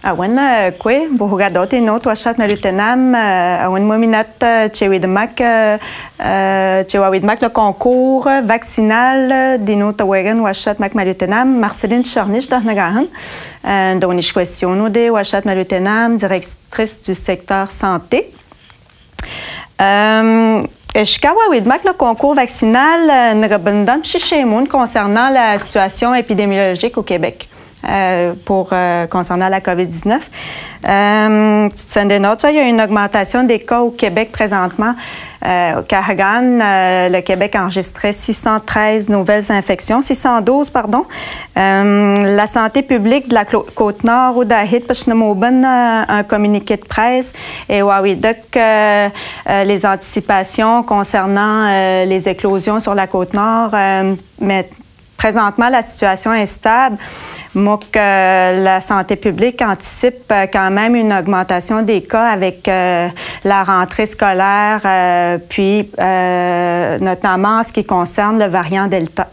Awan kwe buhugadot inot washat na lutenam awan mominat chewidmak le concours vaccinal d'inot awagan washat mak malutenam Marceline Charnich d'Arnagahan dont je questionne de washat malutenam directrice du secteur santé. Shkawa Widmak, le concours vaccinal concernant la situation épidémiologique au Québec. Concernant la COVID-19. Il y a une augmentation des cas au Québec présentement. Au Kahagan, le Québec a enregistré 613 nouvelles infections, 612, pardon. La santé publique de la Côte-Nord, ou d'Ahit, un communiqué de presse, et Wawidok, les anticipations concernant les éclosions sur la Côte-Nord. Mais présentement, la situation est stable. La santé publique anticipe quand même une augmentation des cas avec la rentrée scolaire, puis notamment en ce qui concerne le variant Delta.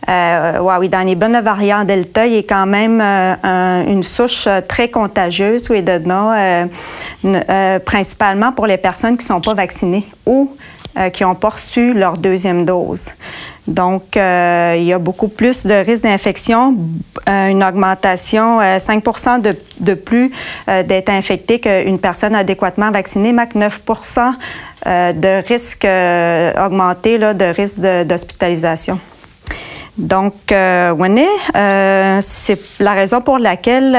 Oui, dans les bonnes variants Delta, il est quand même une souche très contagieuse, principalement pour les personnes qui ne sont pas vaccinées ou qui ont pas reçu leur deuxième dose. Donc, il y a beaucoup plus de risques d'infection, une augmentation, 5 de plus d'être infecté qu'une personne adéquatement vaccinée, mais 9 de risque augmenté de risque d'hospitalisation. Donc, c'est la raison pour laquelle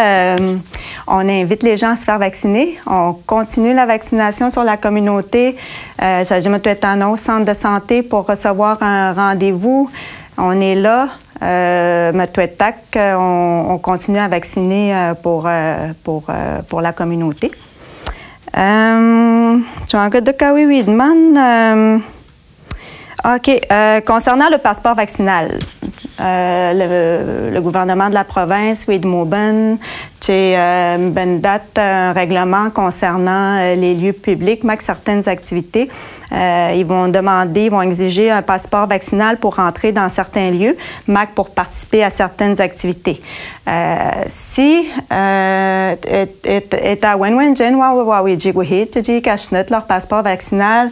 on invite les gens à se faire vacciner. On continue la vaccination sur la communauté. Ça me doit être au centre de santé pour recevoir un rendez-vous. On est là. On continue à vacciner pour la communauté. OK. Concernant le passeport vaccinal, le gouvernement de la province, Widmoben, un règlement concernant les lieux publics, mais certaines activités. Ils vont exiger un passeport vaccinal pour entrer dans certains lieux, MAC pour participer à certaines activités. Si leur passeport vaccinal,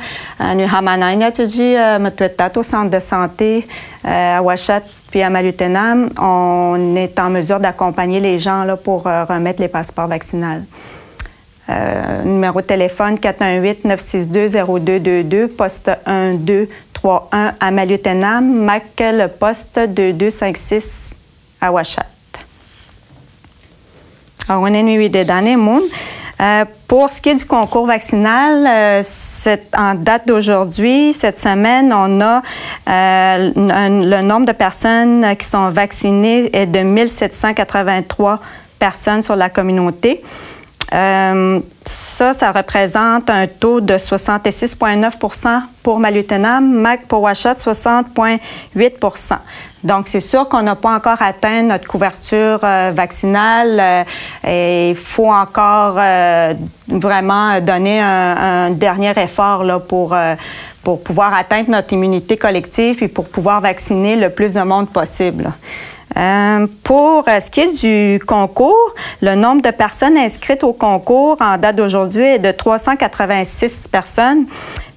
au centre de santé à Ouachat puis à Malutenam, on est en mesure d'accompagner les gens là, pour remettre les passeports vaccinaux. Numéro de téléphone 418-962-0222, poste 1231 à Malutenam, MAC, le poste 2256 à Ouachat. Pour ce qui est du concours vaccinal, en date d'aujourd'hui, cette semaine, on a le nombre de personnes qui sont vaccinées est de 1783 personnes sur la communauté. Ça représente un taux de 66,9 pour Malutenam, MAC pour Ouachat, 60,8 Donc, c'est sûr qu'on n'a pas encore atteint notre couverture vaccinale et il faut encore vraiment donner un dernier effort là, pour pouvoir atteindre notre immunité collective et pour pouvoir vacciner le plus de monde possible. Pour ce qui est du concours, le nombre de personnes inscrites au concours en date d'aujourd'hui est de 386 personnes.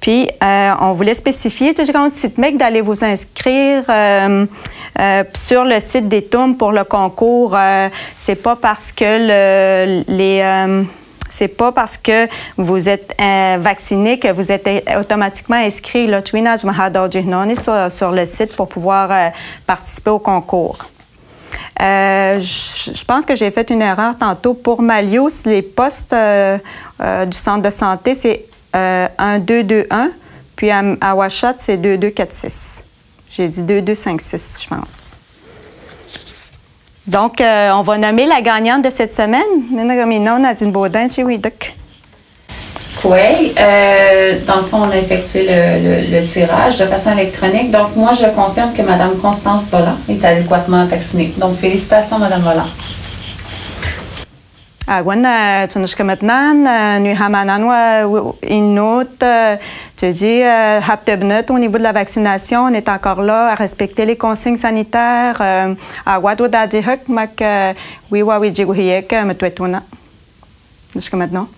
Puis, on voulait spécifier, d'aller vous inscrire sur le site des TUM pour le concours. C'est pas parce que c'est pas parce que vous êtes vacciné que vous êtes automatiquement inscrit là, sur le site pour pouvoir participer au concours. Je pense que j'ai fait une erreur tantôt. Pour Malio, les postes du centre de santé, c'est 1221, puis à Ouachat, c'est 2246. J'ai dit 2256, je pense. Donc, on va nommer la gagnante de cette semaine. Nadine Baudin, Oui, dans le fond, on a effectué le tirage de façon électronique. Donc, moi, je confirme que Mme Constance Volant est adéquatement vaccinée. Donc, félicitations, Mme Volant. jusqu'à maintenant, nous avons une autre, au niveau de la vaccination, on est encore là à respecter les consignes sanitaires. Jusqu'à maintenant.